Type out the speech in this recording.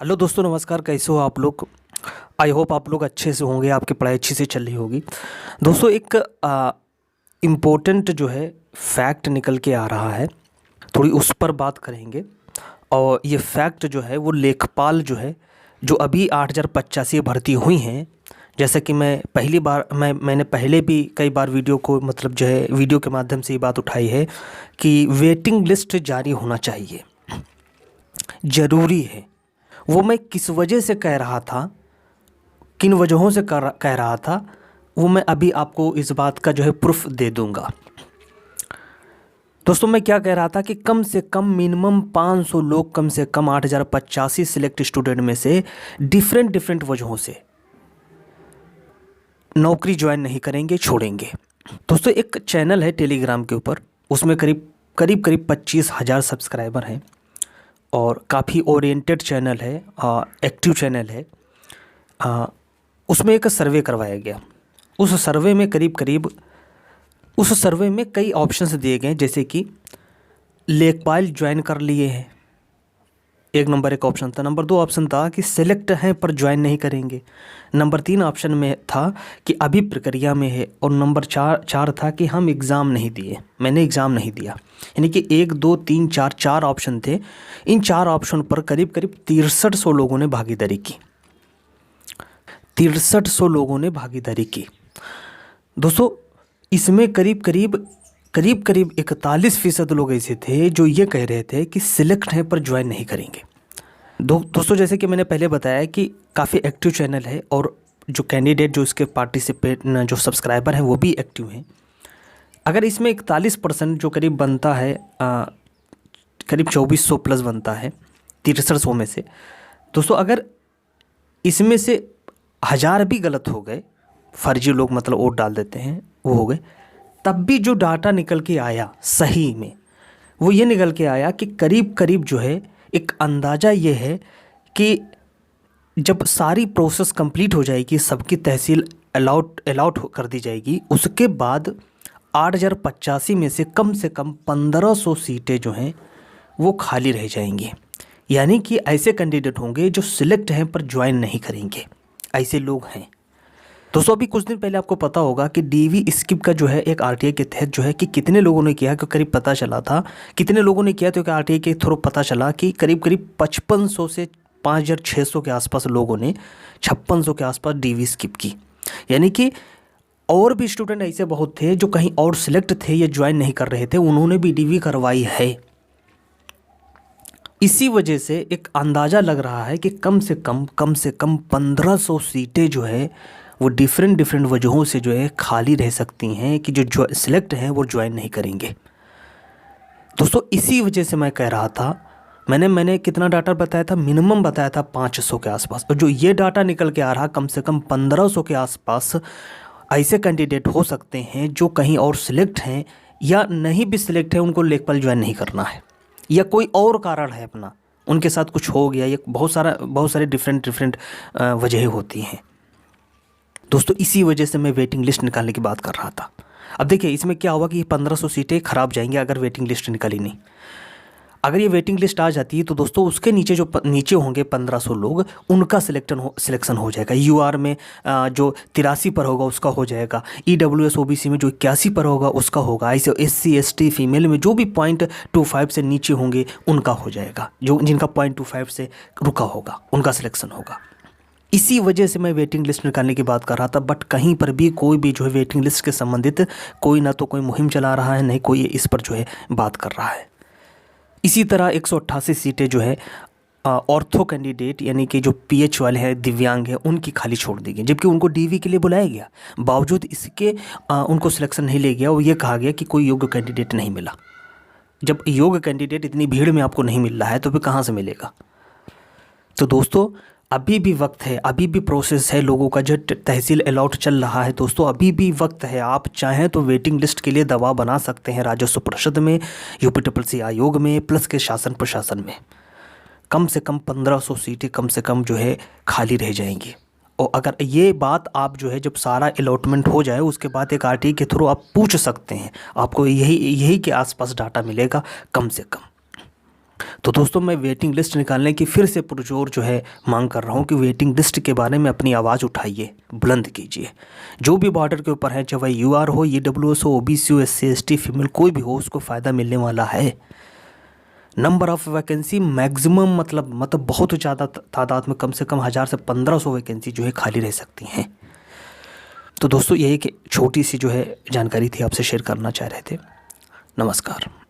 Hello दोस्तों, नमस्कार। कैसे हो आप लोग? आई होप आप लोग अच्छे से होंगे, आपकी पढ़ाई अच्छी से चल रही होगी। दोस्तों, एक इम्पोर्टेंट जो है फैक्ट निकल के आ रहा है, थोड़ी उस पर बात करेंगे। और ये फैक्ट जो है वो लेखपाल जो है, जो अभी 8,085 भर्ती हुई हैं। जैसे कि मैंने पहले भी कई बार वीडियो को मतलब जो है वीडियो के माध्यम से ये बात उठाई है कि वेटिंग लिस्ट जारी होना चाहिए, ज़रूरी है। वो मैं किस वजह से कह रहा था, किन वजहों से कह रहा था, वो मैं अभी आपको इस बात का जो है प्रूफ दे दूंगा। दोस्तों, मैं क्या कह रहा था कि कम से कम मिनिमम 500 लोग, कम से कम 8,085 सिलेक्ट स्टूडेंट में से डिफरेंट वजहों से नौकरी ज्वाइन नहीं करेंगे, छोड़ेंगे। दोस्तों, एक चैनल है टेलीग्राम के ऊपर, उसमें करीब 25,000 सब्सक्राइबर हैं और काफ़ी ओरिएंटेड चैनल है, एक्टिव चैनल है। उसमें एक सर्वे करवाया गया। उस सर्वे में कई ऑप्शंस दिए गए, जैसे कि लेखपाल ज्वाइन कर लिए हैं, एक ऑप्शन था। नंबर 2 ऑप्शन था कि सेलेक्ट हैं पर ज्वाइन नहीं करेंगे। नंबर 3 ऑप्शन में था कि अभी प्रक्रिया में है। और नंबर चार था कि हम एग्ज़ाम नहीं दिए, मैंने एग्ज़ाम नहीं दिया। यानी कि 1 2 3 4 ऑप्शन थे। इन 4 ऑप्शन पर करीब 6300 लोगों ने भागीदारी की। 6300 लोगों ने भागीदारी की। दोस्तों, इसमें करीब 41% लोग ऐसे थे जो ये कह रहे थे कि सिलेक्ट हैं पर ज्वाइन नहीं करेंगे। दोस्तों, जैसे कि मैंने पहले बताया कि काफ़ी एक्टिव चैनल है और जो कैंडिडेट, जो इसके पार्टिसिपेट, जो सब्सक्राइबर हैं वो भी एक्टिव हैं। अगर इसमें 41% जो करीब बनता है, करीब 2400 प्लस बनता है 6300 में से। दोस्तों, अगर इसमें से 1000 भी गलत हो गए, फर्जी लोग मतलब वोट डाल देते हैं, वो हो गए, तब भी जो डाटा निकल के आया सही में, वो ये निकल के आया कि करीब जो है एक अंदाज़ा ये है कि जब सारी प्रोसेस कंप्लीट हो जाएगी, सबकी तहसील अलाउट कर दी जाएगी, उसके बाद 8,085 में से कम 1500 सीटें जो हैं वो खाली रह जाएंगी। यानी कि ऐसे कैंडिडेट होंगे जो सिलेक्ट हैं पर ज्वाइन नहीं करेंगे, ऐसे लोग हैं। दोस्तों, अभी कुछ दिन पहले आपको पता होगा कि डीवी स्किप का जो है एक आरटीआई के तहत जो है कि कितने लोगों ने किया, कि करीब पता चला था कितने लोगों ने किया, तो आरटीआई के थ्रू पता चला कि करीब 5500 से 5600 के आसपास लोगों ने, 5600 के आसपास डीवी स्किप की। यानी कि और भी स्टूडेंट ऐसे बहुत थे जो कहीं और सिलेक्ट थे या ज्वाइन नहीं कर रहे थे, उन्होंने भी डीवी करवाई है। इसी वजह से एक अंदाज़ा लग रहा है कि कम से कम 1500 सीटें जो है वो डिफरेंट वजहों से जो है खाली रह सकती हैं, कि जो सिलेक्ट हैं वो ज्वाइन नहीं करेंगे। दोस्तों, इसी वजह से मैं कह रहा था, मैंने कितना डाटा बताया था, मिनिमम बताया था 500 के आसपास, और जो ये डाटा निकल के आ रहा कम से कम 1500 के आसपास ऐसे कैंडिडेट हो सकते हैं जो कहीं और सिलेक्ट हैं या नहीं भी सिलेक्ट है, उनको लेखपाल ज्वाइन नहीं करना है या कोई और कारण है अपना, उनके साथ कुछ हो गया, या बहुत सारे डिफरेंट वजह होती हैं। दोस्तों, इसी वजह से मैं वेटिंग लिस्ट निकालने की बात कर रहा था। अब देखिए, इसमें क्या होगा कि 1500 सीटें खराब जाएंगी अगर वेटिंग लिस्ट निकली नहीं। अगर ये वेटिंग लिस्ट आ जाती है तो दोस्तों उसके नीचे जो नीचे होंगे 1500 लोग, उनका सिलेक्शन हो जाएगा। यूआर में जो 83 पर होगा उसका हो जाएगा, ईडब्ल्यूएस ओबीसी में जो 81 पर होगा उसका होगा, ऐसे एससी एसटी फीमेल में जो भी 0.25 से नीचे होंगे उनका हो जाएगा, जो जिनका 0.25 से रुका होगा उनका सिलेक्शन होगा। इसी वजह से मैं वेटिंग लिस्ट निकालने की बात कर रहा था। बट कहीं पर भी कोई भी जो है वेटिंग लिस्ट के संबंधित कोई ना तो कोई मुहिम चला रहा है, नहीं कोई इस पर जो है बात कर रहा है। इसी तरह 188 सीटें जो है ऑर्थो कैंडिडेट, यानी कि जो पीएच वाले हैं, दिव्यांग हैं, उनकी खाली छोड़ दी गई, जबकि उनको डीवी के लिए बुलाया गया, बावजूद इसके उनको सिलेक्शन नहीं ले गया। और ये कहा गया कि कोई योग्य कैंडिडेट नहीं मिला। जब योग्य कैंडिडेट इतनी भीड़ में आपको नहीं मिल रहा है तो फिर कहाँ से मिलेगा? तो दोस्तों, अभी भी वक्त है, अभी भी प्रोसेस है, लोगों का जो तहसील अलाउट चल रहा है। दोस्तों, अभी भी वक्त है, आप चाहें तो वेटिंग लिस्ट के लिए दबाव बना सकते हैं राजस्व परिषद में, यूपीट्रिपलसी आयोग में, प्लस के शासन प्रशासन में। कम से कम 1500 सीटें कम से कम जो है खाली रह जाएंगी। और अगर ये बात आप जो है जब सारा अलॉटमेंट हो जाए उसके बाद एक आरटीआई के थ्रू आप पूछ सकते हैं, आपको यही के आसपास डाटा मिलेगा कम से कम। तो दोस्तों मैं वेटिंग लिस्ट निकालने की फिर से पुरजोर जो है मांग कर रहा हूँ कि वेटिंग लिस्ट के बारे में अपनी आवाज़ उठाइए, बुलंद कीजिए। जो भी बॉर्डर के ऊपर है, चाहे वह UR हो, EWS हो, OBC हो, SC ST फीमेल कोई भी हो, उसको फ़ायदा मिलने वाला है। नंबर ऑफ़ वैकेंसी मैक्सिमम मतलब बहुत ज़्यादा तादाद में, कम से कम 1000 से 1500 वैकेंसी जो है खाली रह सकती हैं। तो दोस्तों ये एक छोटी सी जो है जानकारी थी, आपसे शेयर करना चाह रहे थे। नमस्कार।